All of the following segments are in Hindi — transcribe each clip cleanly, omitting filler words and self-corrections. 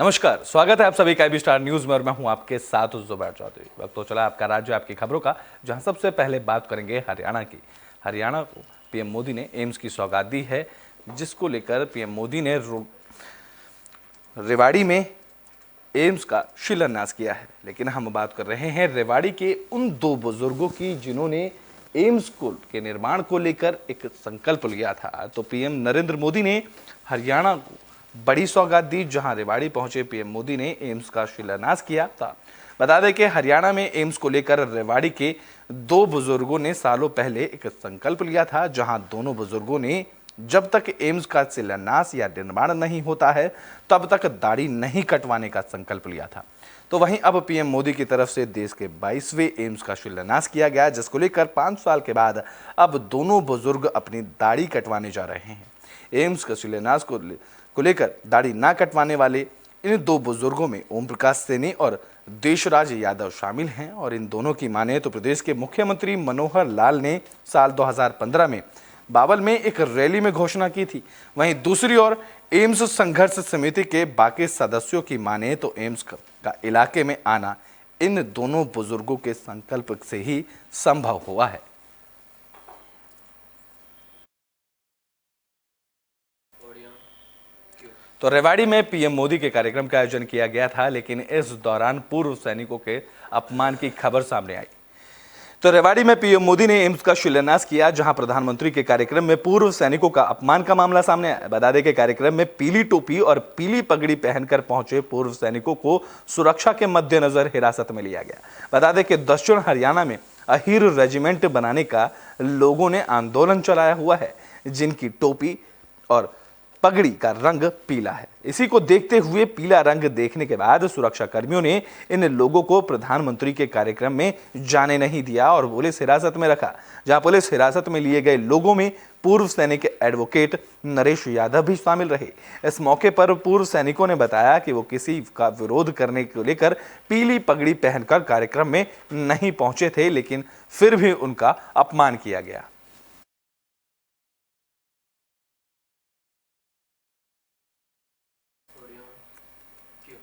नमस्कार, स्वागत है आप सभी का IB स्टार न्यूज में और मैं हूं आपके साथ जुबैर चौधरी। वक्त तो चला आपका राज्य आपकी खबरों का, जहां सबसे पहले बात करेंगे हरियाणा की। हरियाणा को पीएम मोदी ने एम्स की सौगात दी है, जिसको लेकर पीएम मोदी ने रेवाड़ी में एम्स का शिलान्यास किया है। लेकिन हम बात कर रहे हैं रेवाड़ी के उन दो बुजुर्गों की जिन्होंने एम्स के निर्माण को लेकर एक संकल्प लिया था। तो पीएम नरेंद्र मोदी ने हरियाणा को बड़ी सौगात दी, जहां रेवाड़ी पहुंचे पीएम मोदी ने एम्स का शिलान्यास किया था। बता दें कि हरियाणा में एम्स को लेकर रेवाड़ी के दो बुजुर्गों ने सालों पहले एक संकल्प लिया था, जहां दोनों बुजुर्गों ने जब तक एम्स का शिलान्यास या निर्माण नहीं होता है तब तक दाढ़ी नहीं कटवाने का संकल्प लिया था। तो वहीं अब पीएम मोदी की तरफ से देश के 22वें एम्स का शिलान्यास किया गया, जिसको लेकर 5 साल के बाद अब दोनों बुजुर्ग अपनी दाढ़ी कटवाने जा रहे हैं। एम्स का शिलान्यास को लेकर दाढ़ी ना कटवाने वाले इन दो बुजुर्गों में ओम प्रकाश सैनी और देशराज यादव शामिल हैं। और इन दोनों की माने तो प्रदेश के मुख्यमंत्री मनोहर लाल ने साल 2015 में बावल में एक रैली में घोषणा की थी। वहीं दूसरी ओर एम्स संघर्ष समिति के बाकी सदस्यों की माने तो एम्स का इलाके में आना इन दोनों बुजुर्गों के संकल्प से ही संभव हुआ है। तो रेवाड़ी में पीएम मोदी के कार्यक्रम का आयोजन किया गया था, लेकिन इस दौरान पूर्व सैनिकों के अपमान की खबर सामने आई। तो रेवाड़ी में पीएम मोदी ने एम्स का शिलान्यास किया, जहां प्रधानमंत्री के कार्यक्रम में पूर्व सैनिकों का अपमान का मामला सामने आया। बता दें कि कार्यक्रम में पीली टोपी और पीली पगड़ी पहनकर पहुंचे पूर्व सैनिकों को सुरक्षा के मद्देनजर हिरासत में लिया गया। बता दें कि दक्षिण हरियाणा में अहीर रेजिमेंट बनाने का लोगों ने आंदोलन चलाया हुआ है, जिनकी टोपी और पगड़ी का रंग पीला है। इसी को देखते हुए पीला रंग देखने के बाद सुरक्षा कर्मियों ने इन लोगों को प्रधानमंत्री के कार्यक्रम में जाने नहीं दिया और पुलिस हिरासत में रखा। जहां पुलिस हिरासत में लिए गए लोगों में पूर्व सैनिक एडवोकेट नरेश यादव भी शामिल रहे। इस मौके पर पूर्व सैनिकों ने बताया कि वो किसी का विरोध करने को लेकर पीली पगड़ी पहनकर कार्यक्रम में नहीं पहुंचे थे, लेकिन फिर भी उनका अपमान किया गया।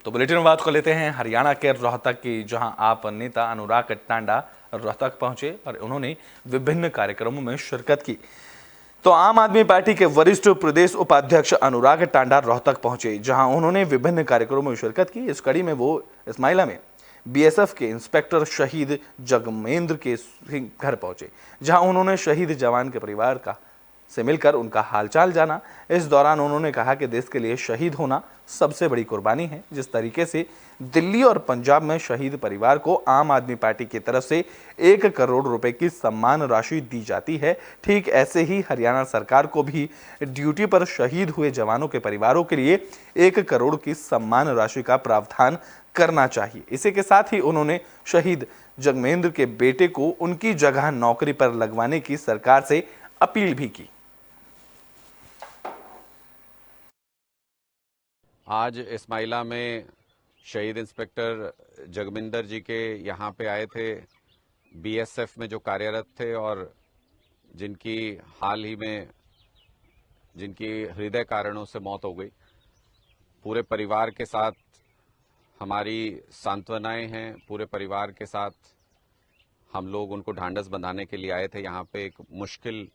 तो बुलेटिन में बात कर लेते हैं हरियाणा के रोहतक की, जहां आप नेता अनुराग टांडा रोहतक पहुंचे और उन्होंने विभिन्न कार्यक्रमों में शिरकत की। तो आम आदमी पार्टी के वरिष्ठ प्रदेश उपाध्यक्ष अनुराग टांडा रोहतक पहुंचे, जहां उन्होंने विभिन्न कार्यक्रमों में शिरकत की। इस कड़ी में वो इस्माइला में बीएसएफ के इंस्पेक्टर शहीद जगमेंद्र के घर पहुंचे, जहां उन्होंने शहीद जवान के परिवार से मिलकर उनका हालचाल जाना। इस दौरान उन्होंने कहा कि देश के लिए शहीद होना सबसे बड़ी कुर्बानी है। जिस तरीके से दिल्ली और पंजाब में शहीद परिवार को आम आदमी पार्टी की तरफ से 1 करोड़ रुपए की सम्मान राशि दी जाती है, ठीक ऐसे ही हरियाणा सरकार को भी ड्यूटी पर शहीद हुए जवानों के परिवारों के लिए 1 करोड़ की सम्मान राशि का प्रावधान करना चाहिए। इसी के साथ ही उन्होंने शहीद जगमेंद्र के बेटे को उनकी जगह नौकरी पर लगवाने की सरकार से अपील भी की। आज इस्माइला में शहीद इंस्पेक्टर जगमिंदर जी के यहाँ पे आए थे, बीएसएफ में जो कार्यरत थे और जिनकी हाल ही में जिनकी हृदय कारणों से मौत हो गई। पूरे परिवार के साथ हमारी सांत्वनाएं हैं। पूरे परिवार के साथ हम लोग उनको ढांढस बंधाने के लिए आए थे। यहाँ पे एक मुश्किल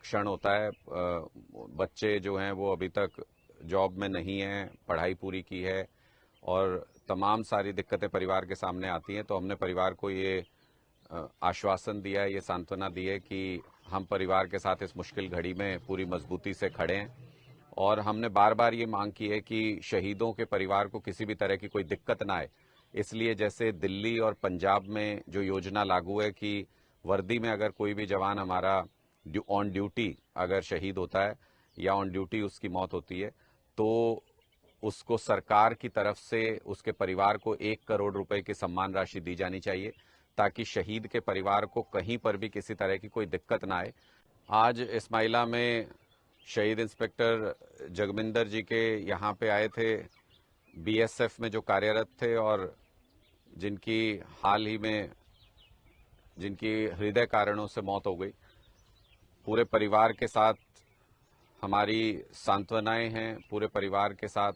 क्षण होता है। बच्चे जो हैं वो अभी तक जॉब में नहीं हैं, पढ़ाई पूरी की है और तमाम सारी दिक्कतें परिवार के सामने आती हैं। तो हमने परिवार को ये आश्वासन दिया है, ये सांत्वना दी है कि हम परिवार के साथ इस मुश्किल घड़ी में पूरी मजबूती से खड़े हैं। और हमने बार बार ये मांग की है कि शहीदों के परिवार को किसी भी तरह की कोई दिक्कत ना आए। इसलिए जैसे दिल्ली और पंजाब में जो योजना लागू है कि वर्दी में अगर कोई भी जवान हमारा ऑन ड्यूटी अगर शहीद होता है या ऑन ड्यूटी उसकी मौत होती है, तो उसको सरकार की तरफ से उसके परिवार को 1 करोड़ रुपए की सम्मान राशि दी जानी चाहिए, ताकि शहीद के परिवार को कहीं पर भी किसी तरह की कोई दिक्कत ना आए। आज इस्माइला में शहीद इंस्पेक्टर जगमिंदर जी के यहाँ पे आए थे, बीएसएफ में जो कार्यरत थे और जिनकी हाल ही में जिनकी हृदय कारणों से मौत हो गई। पूरे परिवार के साथ हमारी सांत्वनाएं हैं। पूरे परिवार के साथ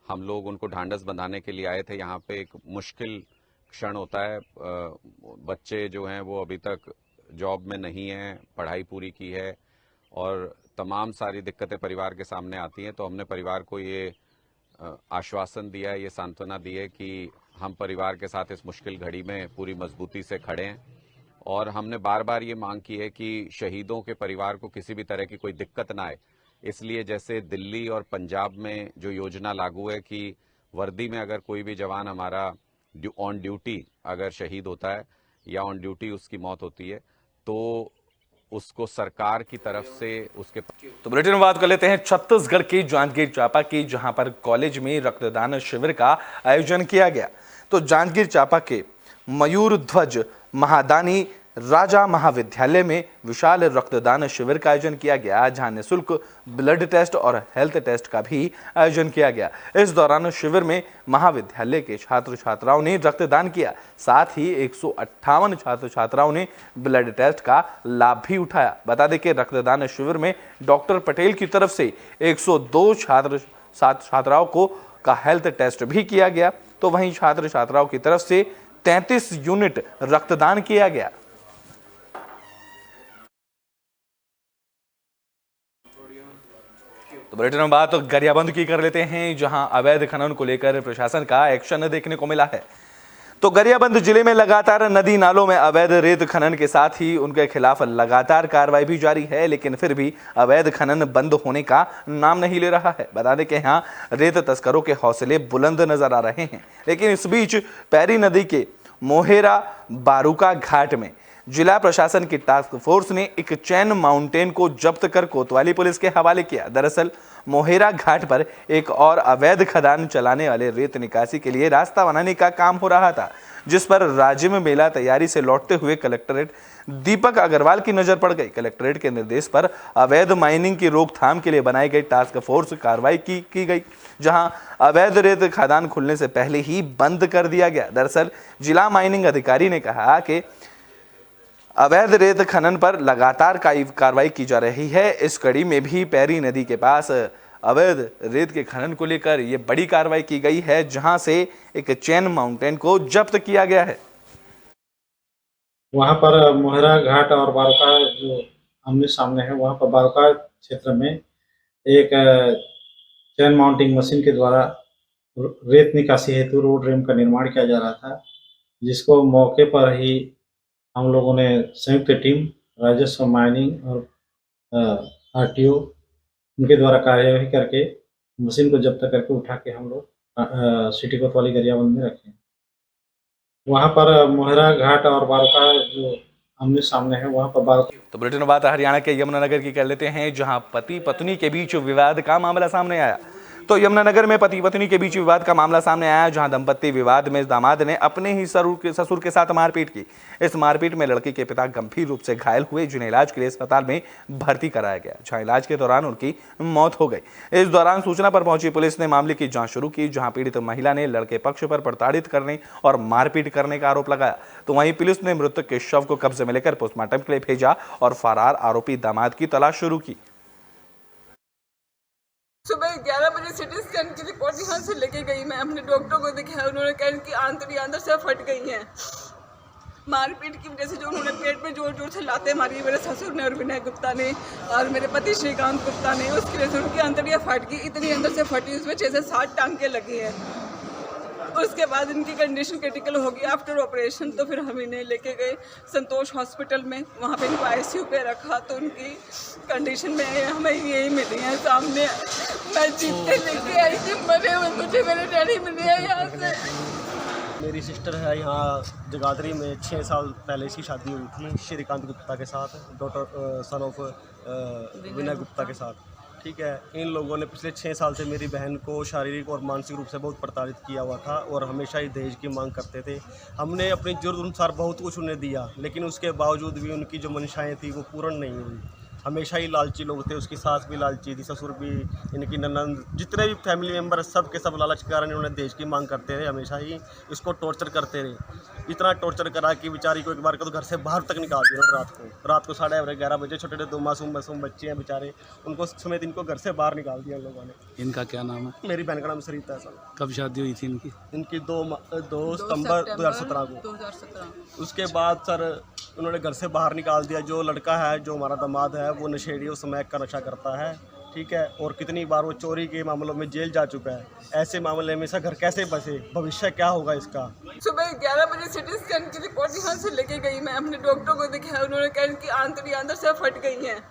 हम लोग उनको ढांढस बंधाने के लिए आए थे। यहाँ पे एक मुश्किल क्षण होता है, बच्चे जो हैं वो अभी तक जॉब में नहीं हैं, पढ़ाई पूरी की है और तमाम सारी दिक्कतें परिवार के सामने आती हैं। तो हमने परिवार को ये आश्वासन दिया है, ये सांत्वना दी है कि हम परिवार के साथ इस मुश्किल घड़ी में पूरी मजबूती से खड़े हैं और हमने बार बार ये मांग की है कि शहीदों के परिवार को किसी भी तरह की कोई दिक्कत ना आए। इसलिए जैसे दिल्ली और पंजाब में जो योजना लागू है कि वर्दी में अगर कोई भी जवान हमारा ऑन ड्यूटी अगर शहीद होता है या ऑन ड्यूटी उसकी मौत होती है तो उसको सरकार की तरफ से उसके। तो बुलेटिन में बात कर लेते हैं छत्तीसगढ़ के जांजगीर चांपा की, जहां पर कॉलेज में रक्तदान शिविर का आयोजन किया गया। तो जांजगीर चांपा के मयूर ध्वज महादानी राजा महाविद्यालय में विशाल रक्तदान शिविर का आयोजन किया गया, जहां निःशुल्क ब्लड टेस्ट और हेल्थ टेस्ट का भी आयोजन किया गया। इस दौरान शिविर में महाविद्यालय के छात्र छात्राओं ने रक्तदान किया, साथ ही 158 छात्र छात्राओं ने ब्लड टेस्ट का लाभ भी उठाया। बता दें कि रक्तदान शिविर में डॉक्टर पटेल की तरफ से 102 छात्राओं को का हेल्थ टेस्ट भी किया गया। तो वहीं छात्र छात्राओं की तरफ से 33 यूनिट रक्तदान किया गया। तो बुलेटिन में बात गरियाबंद की कर लेते हैं, जहां अवैध खनन को लेकर प्रशासन का एक्शन देखने को मिला है। तो गरियाबंद जिले में लगातार नदी नालों में अवैध रेत खनन के साथ ही उनके खिलाफ लगातार कार्रवाई भी जारी है, लेकिन फिर भी अवैध खनन बंद होने का नाम नहीं ले रहा है। बता दें कि यहाँ रेत तस्करों के हौसले बुलंद नजर आ रहे हैं, लेकिन इस बीच पैरी नदी के मोहेरा बारूका घाट में जिला प्रशासन की टास्क फोर्स ने एक चैन माउंटेन को जब्त कर कोतवाली पुलिस के हवाले किया। दरअसल मोहेरा घाट पर एक और अवैध खदान चलाने वाले रेत निकासी के लिए रास्ता बनाने का काम हो रहा था, जिस पर राज्य में मेला तैयारी से लौटते हुए कलेक्टरेट दीपक अग्रवाल की नजर पड़ गई। कलेक्टरेट के निर्देश पर अवैध माइनिंग की रोकथाम के लिए बनाई गई टास्क फोर्स कार्रवाई की गई, जहां अवैध रेत खदान खुलने से पहले ही बंद कर दिया गया। दरअसल जिला माइनिंग अधिकारी ने कहा कि अवैध रेत खनन पर लगातार कार्रवाई की जा रही है। इस कड़ी में भी पैरी नदी के पास अवैध रेत के खनन को लेकर ये बड़ी कार्रवाई की गई है, जहां से एक चैन माउंटेन को जब्त किया गया है। वहां पर मोहरा घाट और बारूका जो आमने सामने है, वहां पर बारूका क्षेत्र में एक चैन माउंटिंग मशीन के द्वारा रेत निकासी हेतु रोड रेम का निर्माण किया जा रहा था, जिसको मौके पर ही हम लोगों ने संयुक्त टीम राजस्व माइनिंग और आरटीओ उनके द्वारा कार्यवाही करके मशीन को जब्त करके उठा के हम लोग सिटी कोतवाली गरियाबंद में रखे। वहाँ पर मोहरा घाट और बारूका जो आमने सामने है, वहाँ पर बारूका। तो बुलेटिन में बात हरियाणा के यमुनानगर की कर लेते हैं, जहां पति पत्नी के बीच विवाद का मामला सामने आया। तो यमुनानगर में पति पत्नी के बीच विवाद का मामला सामने आया, जहां दंपत्ति विवाद में दामाद ने अपने ही ससुर के साथ मारपीट की। इस मारपीट में लड़की के पिता गंभीर रूप से घायल हुए, जिन्हें इलाज के लिए अस्पताल में भर्ती कराया गया, जहां इलाज के दौरान उनकी मौत हो गई। इस दौरान सूचना पर पहुंची पुलिस ने मामले की जांच शुरू की, जहां पीड़ित महिला ने लड़के पक्ष पर प्रताड़ित करने और मारपीट करने का आरोप लगाया। तो वहीं पुलिस ने मृतक के शव को कब्जे में लेकर पोस्टमार्टम के लिए भेजा और फरार आरोपी दामाद की तलाश शुरू की। सुबह 11 बजे सिटी स्कैन की रिपोर्ट यहाँ से लेके गई। मैं अपने डॉक्टर को दिखाया, उन्होंने कहा कि आंतड़ी अंदर से फट गई हैं। मारपीट की वजह से जो उन्होंने पेट में जोर जोर से लाते मारी मेरे ससुर ने और विनय गुप्ता ने और मेरे पति श्रीकांत गुप्ता ने, उसकी वजह से उनकी आंतड़ियाँ फट गई, इतनी अंदर से फटी, उसमें 6 से 7 टांके लगे हैं। उसके बाद इनकी कंडीशन क्रिटिकल हो गई आफ्टर ऑपरेशन। तो फिर हम इन्हें लेके गए संतोष हॉस्पिटल में, वहाँ पे इनको आईसीयू पे रखा। तो उनकी कंडीशन में हमें यही मिली है सामने। मैं जीते लेके आई थी, मरे हुए मुझे मेरे डैडी मिले हैं यहाँ से। मेरी सिस्टर है यहाँ जगाधरी में, 6 साल पहले इसकी शादी हुई थी श्रीकांत गुप्ता के साथ, डॉटर सन ऑफ विनय गुप्ता के साथ। ठीक है, इन लोगों ने पिछले 6 साल से मेरी बहन को शारीरिक और मानसिक रूप से बहुत प्रताड़ित किया हुआ था और हमेशा ही दहेज की मांग करते थे। हमने अपनी जरूरत अनुसार बहुत कुछ उन्हें दिया, लेकिन उसके बावजूद भी उनकी जो मंशाएं थी वो पूर्ण नहीं हुई। हमेशा ही लालची लोग थे। उसकी सास भी लालची थी, ससुर भी, इनकी ननंद, जितने भी फैमिली मेम्बर सब के सब लालच के कारण इन्होंने दहेज की मांग करते रहे, हमेशा ही इसको टॉर्चर करते रहे। इतना टॉर्चर करा कि बेचारी को एक बार को तो घर से बाहर तक निकाल दिया। रात को 11:30 बजे छोटे छोटे 2 मासूम बच्चे हैं बेचारे, उनको समेत इनको घर से बाहर निकाल दिया लोगों ने। इनका क्या नाम है? मेरी बहन का नाम सरिता है सर। कब शादी हुई थी इनकी? इनकी 2 सितंबर 2017 को। 2017 उसके बाद सर उन्होंने घर से बाहर निकाल दिया। जो लड़का है, जो हमारा दामाद है, वो नशेड़ी, उस स्मैक का नशा करता है, ठीक है। और कितनी बार वो चोरी के मामलों में जेल जा चुका है। ऐसे मामले में इसका घर कैसे बसे, भविष्य क्या होगा इसका? सुबह 11 बजे सिटी स्कैन की रिपोर्ट यहाँ से लेके गई, मैं अपने डॉक्टर को दिखाया, उन्होंने कहा कि आंतड़ी अंदर से फट गई हैं।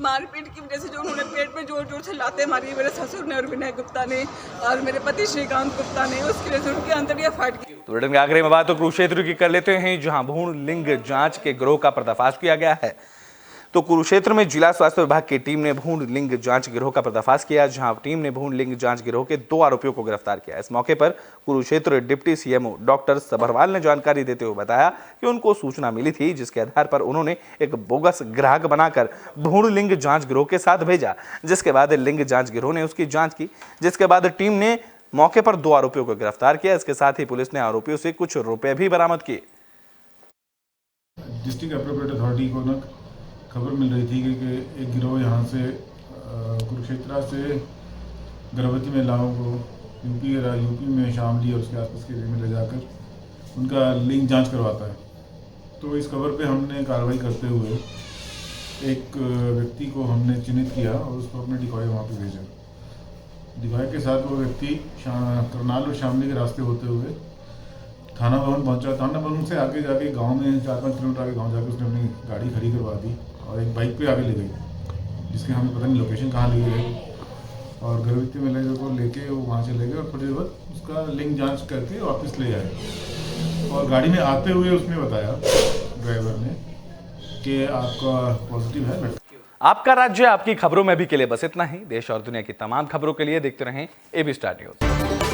मारपीट की वजह से जो उन्होंने पेट में जोर जोर से लाते मारी मेरे ससुर ने और विनय गुप्ता ने और मेरे पति श्रीकांत गुप्ता ने, उसकी वजह से उनकी आंतड़ियाँ फट गई। तो बुलेटिन के आखिरी में बात तो कुरुक्षेत्र की कर लेते हैं, जहां भ्रूण लिंग जांच के गिरोह का पर्दाफाश किया गया है। तो कुरुक्षेत्र में जिला स्वास्थ्य विभाग की टीम ने भ्रूण लिंग जांच गिरोह का पर्दाफाश किया, जहां टीम ने भ्रूण लिंग जांच गिरोह के 2 आरोपियों को गिरफ्तार किया। इस मौके पर Kurukshetra deputy CMO doctor Sabharwal ने जानकारी देते हुए बताया कि उनको सूचना मिली थी, जिसके आधार पर उन्होंने एक बोगस ग्राहक बनाकर भ्रूण लिंग जांच गिरोह के साथ भेजा, जिसके बाद लिंग जांच गिरोह ने उसकी जांच की, जिसके बाद टीम ने मौके पर 2 आरोपियों को गिरफ्तार किया। इसके साथ ही पुलिस ने आरोपियों से कुछ रुपए भी बरामद किए। डिस्ट्रिक्ट एप्रोप्रिएट अथॉरिटी को ना खबर मिल रही थी कि एक गिरोह यहाँ से कुरुक्षेत्र से गर्भवती महिलाओं को यूपी में शामली और उसके आसपास के एरिया में ले जाकर उनका लिंग जांच करवाता है। तो इस खबर पे हमने कार्रवाई करते हुए एक व्यक्ति को हमने चिन्हित किया और उसको अपने डिकॉय वहाँ पे भेजा। डिकॉय के साथ वो व्यक्ति करनाल और शामली के रास्ते होते हुए थाना भवन पहुंचा। थाना भवन से आगे जाके गांव में 4-5 किलोमीटर आगे गांव जाके उसने अपनी गाड़ी खड़ी करवा दी और एक बाइक पे आगे ले गई, जिसके हमें पता नहीं लोकेशन कहाँ ले गई। और गर्भवती महिला को लेके वो वहाँ चले गए और थोड़ी देर बाद उसका लिंग जांच करके वापस ले आए। और गाड़ी में आते हुए उसने बताया ड्राइवर ने कि आपका पॉजिटिव है। आपका राज्य आपकी खबरों में भी के लिए बस इतना ही। देश और दुनिया की तमाम खबरों के लिए देखते रहें एबी स्टार न्यूज।